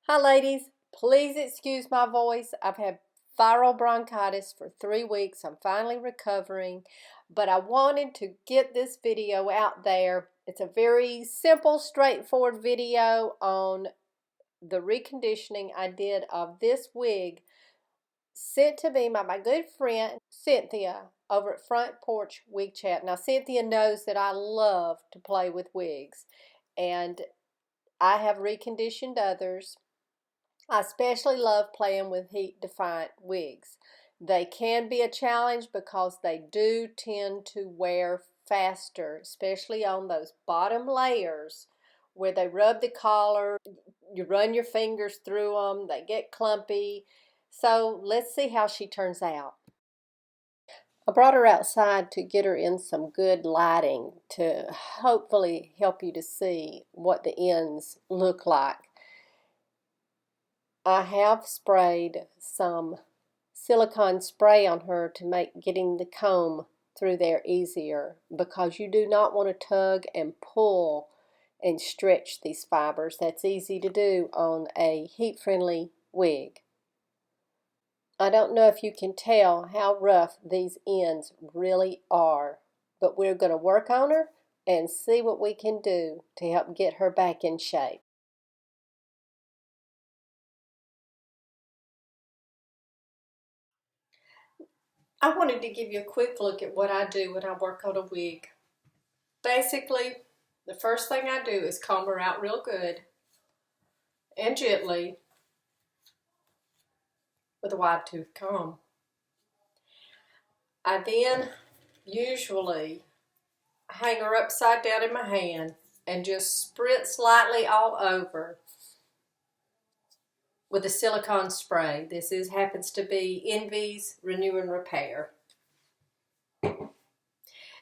Hi ladies, please excuse my voice. I've had viral bronchitis for 3 weeks. I'm finally recovering, but I wanted to get this video out there. It's a very simple, straightforward video on the reconditioning I did of this wig sent to me by my good friend Cynthia over at Front Porch Wig Chat. Now Cynthia knows that I love to play with wigs, and I have reconditioned others. I especially love playing with heat defiant wigs. They can be a challenge because they do tend to wear faster, especially on those bottom layers where they rub the collar, you run your fingers through them, they get clumpy. So let's see how she turns out. I brought her outside to get her in some good lighting to hopefully help you to see what the ends look like. I have sprayed some silicone spray on her to make getting the comb through there easier, because you do not want to tug and pull and stretch these fibers. That's easy to do on a heat-friendly wig. I don't know if you can tell how rough these ends really are, but we're going to work on her and see what we can do to help get her back in shape. I wanted to give you a quick look at what I do when I work on a wig. Basically, the first thing I do is comb her out real good and gently with a wide tooth comb. I then usually hang her upside down in my hand and just spritz lightly all over with a silicone spray. This happens to be Envy's Renew and Repair.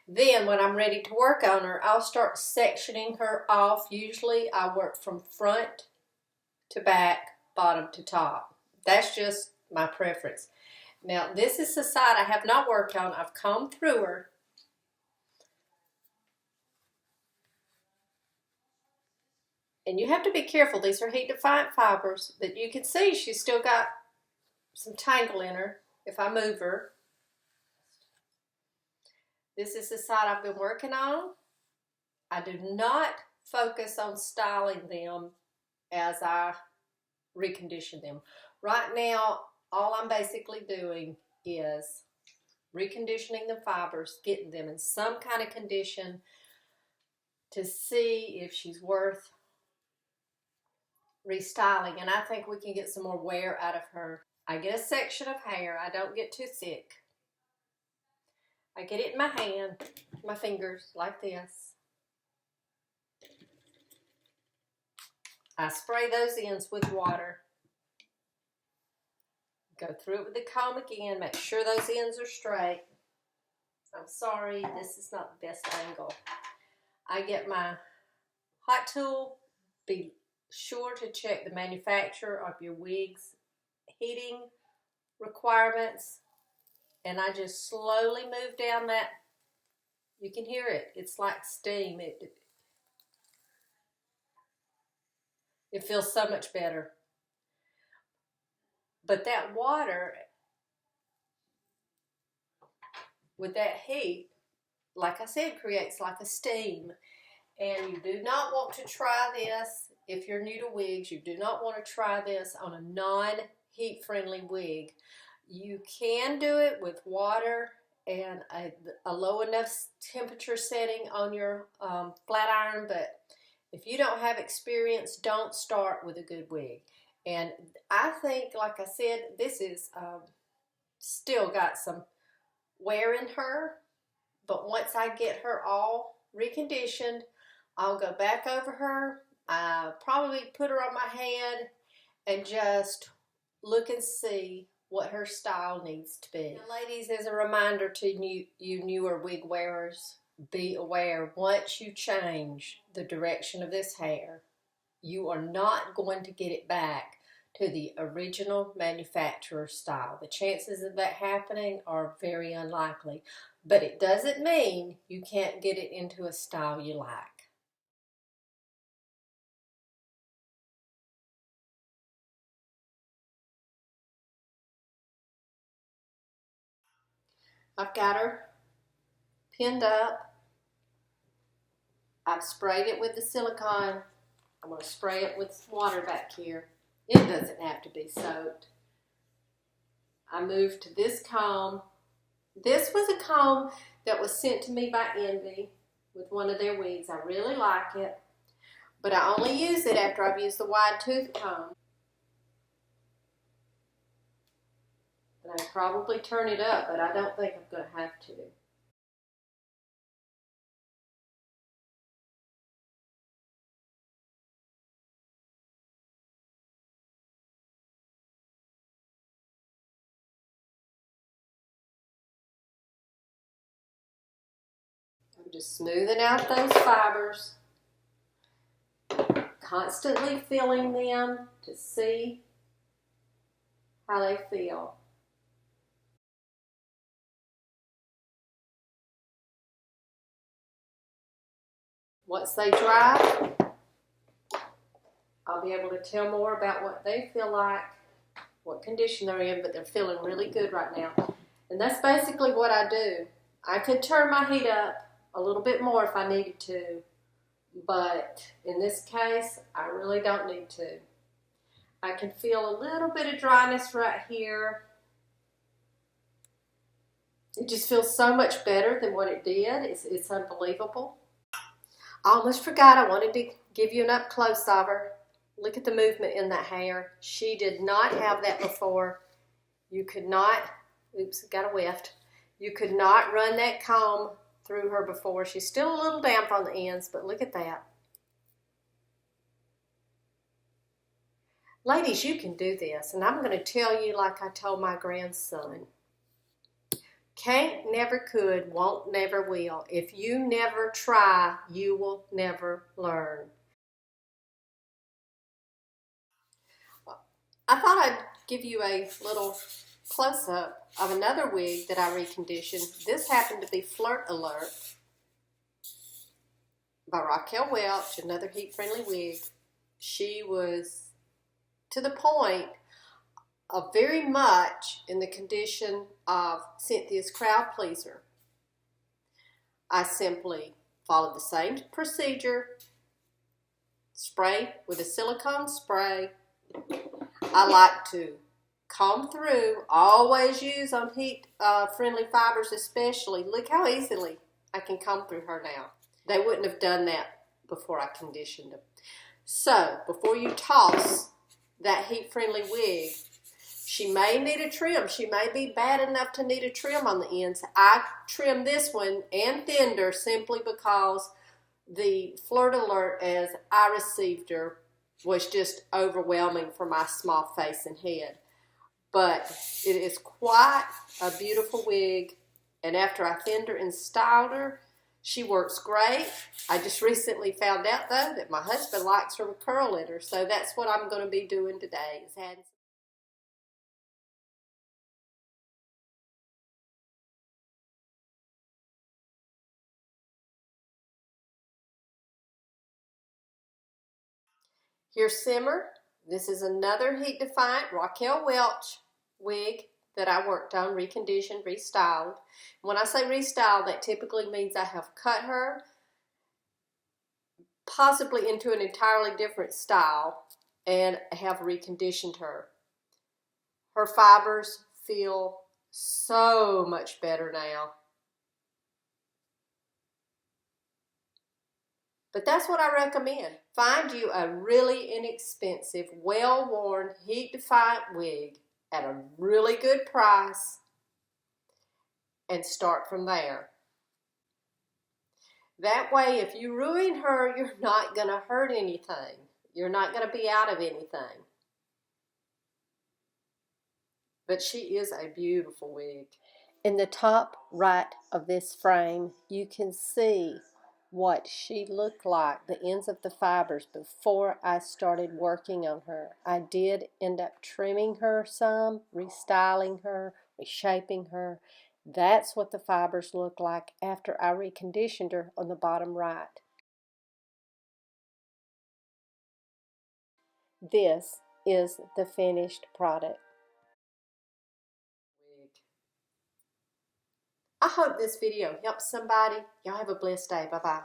Then when I'm ready to work on her, I'll start sectioning her off. Usually I work from front to back, bottom to top. That's just my preference. Now this is the side I have not worked on. I've combed through her. And you have to be careful. These are heat defiant fibers, but you can see she's still got some tangle in her if I move her. This is the side I've been working on. I do not focus on styling them as I recondition them. Right now, all I'm basically doing is reconditioning the fibers, getting them in some kind of condition to see if she's worth restyling. And I think we can get some more wear out of her. I get a section of hair. I don't get too thick. I get it in my hand, my fingers, like this. I spray those ends with water. Go through it with the comb again. Make sure those ends are straight. I'm sorry, this is not the best angle. I get my hot tool. Be sure to check the manufacturer of your wig's heating requirements. And I just slowly move down that. You can hear it. It's like steam. It feels so much better. But that water, with that heat, like I said, creates like a steam. And you do not want to try this if you're new to wigs. You do not want to try this on a non-heat friendly wig. You can do it with water and a low enough temperature setting on your flat iron, but if you don't have experience, don't start with a good wig. And I think, like I said, this is still got some wear in her, but once I get her all reconditioned, I'll go back over her. I'll probably put her on my head and just look and see what her style needs to be. Now, ladies, as a reminder to you newer wig wearers, be aware, once you change the direction of this hair, you are not going to get it back to the original manufacturer style. The chances of that happening are very unlikely, but it doesn't mean you can't get it into a style you like. I've got her pinned up. I've sprayed it with the silicone. I'm going to spray it with water back here. It doesn't have to be soaked. I moved to this comb. This was a comb that was sent to me by Envy with one of their wigs. I really like it, but I only use it after I've used the wide tooth comb. And I probably turn it up, but I don't think I'm going to have to. I'm just smoothing out those fibers, constantly feeling them to see how they feel. Once they dry, I'll be able to tell more about what they feel like, what condition they're in, but they're feeling really good right now. And that's basically what I do. I could turn my heat up a little bit more if I needed to, but in this case, I really don't need to. I can feel a little bit of dryness right here. It just feels so much better than what it did. It's unbelievable. I almost forgot I wanted to give you an up close of her. Look at the movement in that hair. She did not have that before. You could not, oops, got a whiffed. You could not run that comb through her before. She's still a little damp on the ends, but look at that. Ladies, you can do this, and I'm going to tell you like I told my grandson. Can't, never could, won't, never will. If you never try, you will never learn. I thought I'd give you a little close-up of another wig that I reconditioned. This happened to be Flirt Alert by Raquel Welch, another heat-friendly wig. She was to the point of very much in the condition of Cynthia's crowd pleaser. I simply followed the same procedure, spray with a silicone spray. I like to comb through, always use on heat friendly fibers especially. Look how easily I can comb through her now. They wouldn't have done that before I conditioned them. So before you toss that heat friendly wig, she may need a trim. She may be bad enough to need a trim on the ends. I trimmed this one and thinned her simply because the Flirt Alert, as I received her, was just overwhelming for my small face and head. But it is quite a beautiful wig, and after I thinned her and styled her, she works great. I just recently found out, though, that my husband likes her with curl in her, so that's what I'm going to be doing today, is adding. Here's Simmer. This is another heat-defiant Raquel Welch wig that I worked on, reconditioned, restyled. When I say restyled, that typically means I have cut her possibly into an entirely different style and have reconditioned her. Her fibers feel so much better now. But that's what I recommend. Find you a really inexpensive, well-worn, heat-defiant wig at a really good price and start from there. That way, if you ruin her, you're not going to hurt anything. You're not going to be out of anything. But she is a beautiful wig. In the top right of this frame, you can see what she looked like, the ends of the fibers, before I started working on her. I did end up trimming her some, restyling her, reshaping her. That's what the fibers look like after I reconditioned her on the bottom right. This is the finished product. hope this video helps somebody. Y'all have a blessed day. Bye-bye.